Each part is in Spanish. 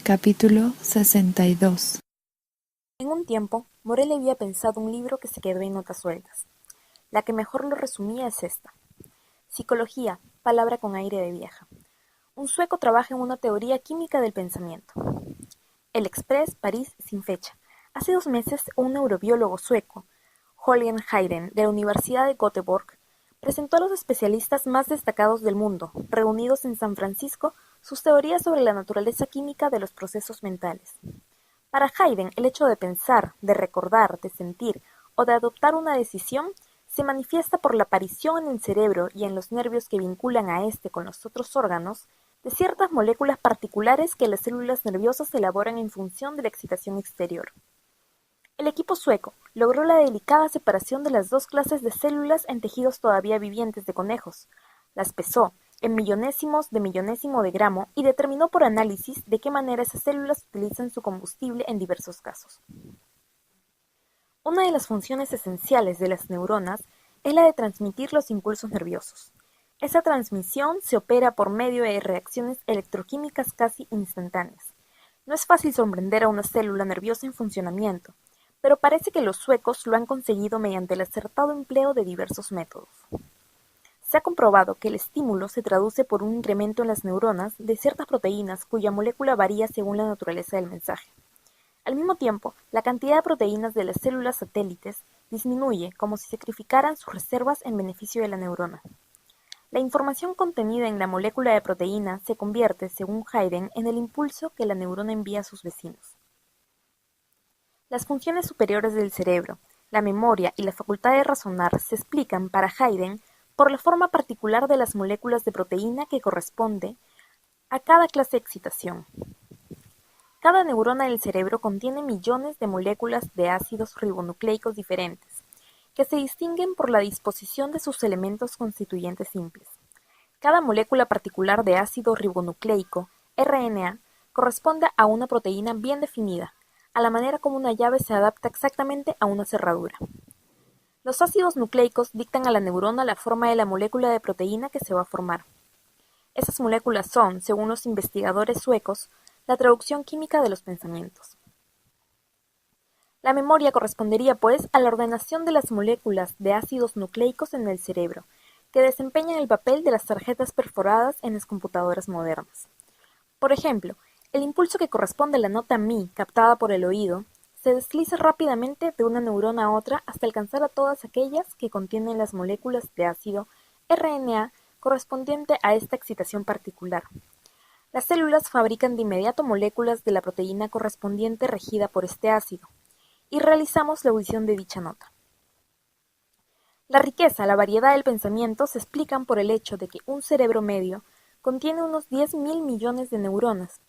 Capítulo 62. En un tiempo, Morel había pensado un libro que se quedó en notas sueltas. La que mejor lo resumía es esta: Psicología, palabra con aire de vieja. Un sueco trabaja en una teoría química del pensamiento. El Express, París, sin fecha. Hace 2 meses, un neurobiólogo sueco, Holger Hayden, de la Universidad de Göteborg, presentó a los especialistas más destacados del mundo, reunidos en San Francisco, sus teorías sobre la naturaleza química de los procesos mentales. Para Hayden, el hecho de pensar, de recordar, de sentir o de adoptar una decisión se manifiesta por la aparición en el cerebro y en los nervios que vinculan a este con los otros órganos de ciertas moléculas particulares que las células nerviosas elaboran en función de la excitación exterior. El equipo sueco logró la delicada separación de las dos clases de células en tejidos todavía vivientes de conejos, las pesó en millonésimos de millonésimo de gramo y determinó por análisis de qué manera esas células utilizan su combustible en diversos casos. Una de las funciones esenciales de las neuronas es la de transmitir los impulsos nerviosos. Esa transmisión se opera por medio de reacciones electroquímicas casi instantáneas. No es fácil sorprender a una célula nerviosa en funcionamiento, pero parece que los suecos lo han conseguido mediante el acertado empleo de diversos métodos. Se ha comprobado que el estímulo se traduce por un incremento en las neuronas de ciertas proteínas cuya molécula varía según la naturaleza del mensaje. Al mismo tiempo, la cantidad de proteínas de las células satélites disminuye como si sacrificaran sus reservas en beneficio de la neurona. La información contenida en la molécula de proteína se convierte, según Hayden, en el impulso que la neurona envía a sus vecinos. Las funciones superiores del cerebro, la memoria y la facultad de razonar se explican para Hayden por la forma particular de las moléculas de proteína que corresponde a cada clase de excitación. Cada neurona del cerebro contiene millones de moléculas de ácidos ribonucleicos diferentes, que se distinguen por la disposición de sus elementos constituyentes simples. Cada molécula particular de ácido ribonucleico, RNA, corresponde a una proteína bien definida, a la manera como una llave se adapta exactamente a una cerradura. Los ácidos nucleicos dictan a la neurona la forma de la molécula de proteína que se va a formar. Esas moléculas son, según los investigadores suecos, la traducción química de los pensamientos. La memoria correspondería, pues, a la ordenación de las moléculas de ácidos nucleicos en el cerebro, que desempeñan el papel de las tarjetas perforadas en las computadoras modernas. Por ejemplo, el impulso que corresponde a la nota mi captada por el oído se desliza rápidamente de una neurona a otra hasta alcanzar a todas aquellas que contienen las moléculas de ácido RNA correspondiente a esta excitación particular. Las células fabrican de inmediato moléculas de la proteína correspondiente regida por este ácido, y realizamos la audición de dicha nota. La riqueza, la variedad del pensamiento se explican por el hecho de que un cerebro medio contiene unos 10.000 millones de neuronas,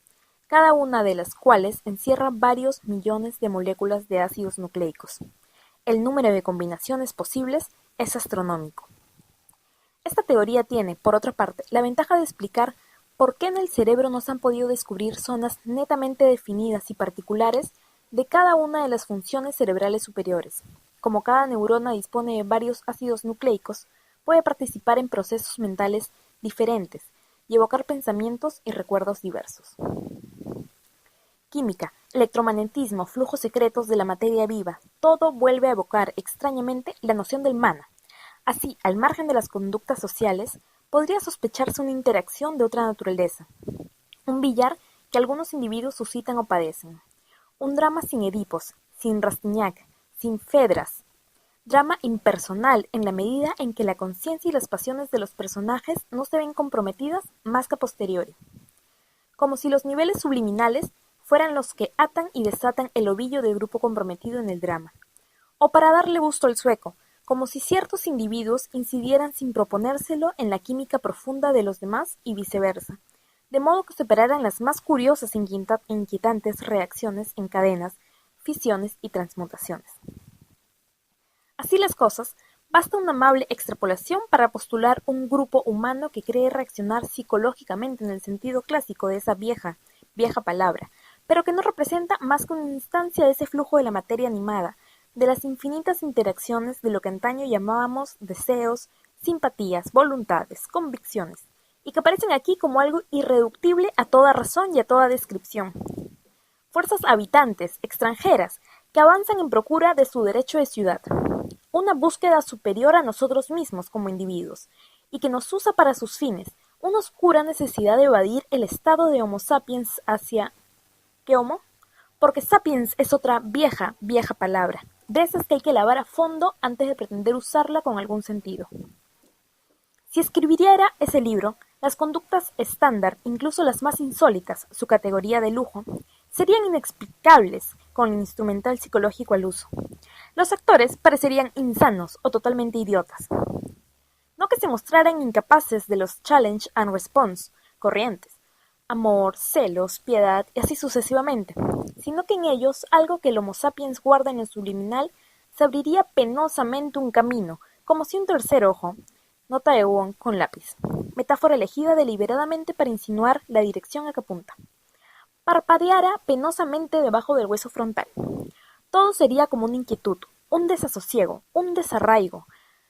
cada una de las cuales encierra varios millones de moléculas de ácidos nucleicos. El número de combinaciones posibles es astronómico. Esta teoría tiene, por otra parte, la ventaja de explicar por qué en el cerebro no se han podido descubrir zonas netamente definidas y particulares de cada una de las funciones cerebrales superiores. Como cada neurona dispone de varios ácidos nucleicos, puede participar en procesos mentales diferentes y evocar pensamientos y recuerdos diversos. Química, electromagnetismo, flujos secretos de la materia viva, todo vuelve a evocar extrañamente la noción del mana. Así, al margen de las conductas sociales, podría sospecharse una interacción de otra naturaleza. Un billar que algunos individuos suscitan o padecen. Un drama sin Edipos, sin Rastignac, sin Fedras. Drama impersonal en la medida en que la conciencia y las pasiones de los personajes no se ven comprometidas más que a posteriori. Como si los niveles subliminales fueran los que atan y desatan el ovillo del grupo comprometido en el drama. O para darle gusto al sueco, como si ciertos individuos incidieran sin proponérselo en la química profunda de los demás y viceversa, de modo que se operaran las más curiosas e inquietantes reacciones en cadenas, fisiones y transmutaciones. Así las cosas, basta una amable extrapolación para postular un grupo humano que cree reaccionar psicológicamente en el sentido clásico de esa vieja palabra, pero que no representa más que una instancia de ese flujo de la materia animada, de las infinitas interacciones de lo que antaño llamábamos deseos, simpatías, voluntades, convicciones, y que aparecen aquí como algo irreductible a toda razón y a toda descripción. fuerzas habitantes, extranjeras, que avanzan en procura de su derecho de ciudad, una búsqueda superior a nosotros mismos como individuos, y que nos usa para sus fines, una oscura necesidad de evadir el estado de Homo sapiens hacia... ¿Qué homo? Porque sapiens es otra vieja, vieja palabra, de esas que hay que lavar a fondo antes de pretender usarla con algún sentido. Si escribiera ese libro, las conductas estándar, incluso las más insólitas, su categoría de lujo, serían inexplicables con el instrumental psicológico al uso. Los actores parecerían insanos o totalmente idiotas. No que se mostraran incapaces de los challenge and response corrientes, amor, celos, piedad y así sucesivamente, sino que en ellos algo que el Homo sapiens guarda en el subliminal se abriría penosamente un camino, como si un tercer ojo, nota de Wong con lápiz, metáfora elegida deliberadamente para insinuar la dirección a que apunta, parpadeara penosamente debajo del hueso frontal. Todo sería como una inquietud, un desasosiego, un desarraigo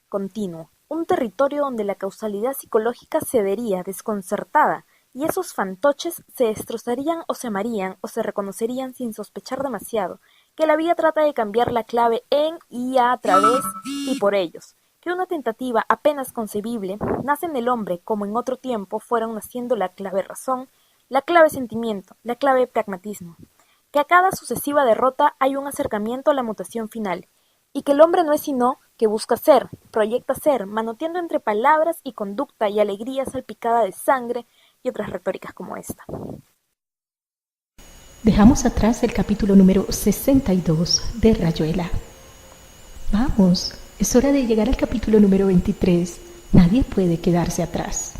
continuo, un territorio donde la causalidad psicológica cedería desconcertada, y esos fantoches se destrozarían o se amarían o se reconocerían sin sospechar demasiado, que la vida trata de cambiar la clave en y a través y por ellos, que una tentativa apenas concebible nace en el hombre como en otro tiempo fueron naciendo la clave razón, la clave sentimiento, la clave pragmatismo, que a cada sucesiva derrota hay un acercamiento a la mutación final, y que el hombre no es sino que busca ser, proyecta ser, manoteando entre palabras y conducta y alegría salpicada de sangre y otras retóricas como esta. Dejamos atrás el capítulo número 62 de Rayuela. Vamos, es hora de llegar al capítulo número 23. Nadie puede quedarse atrás.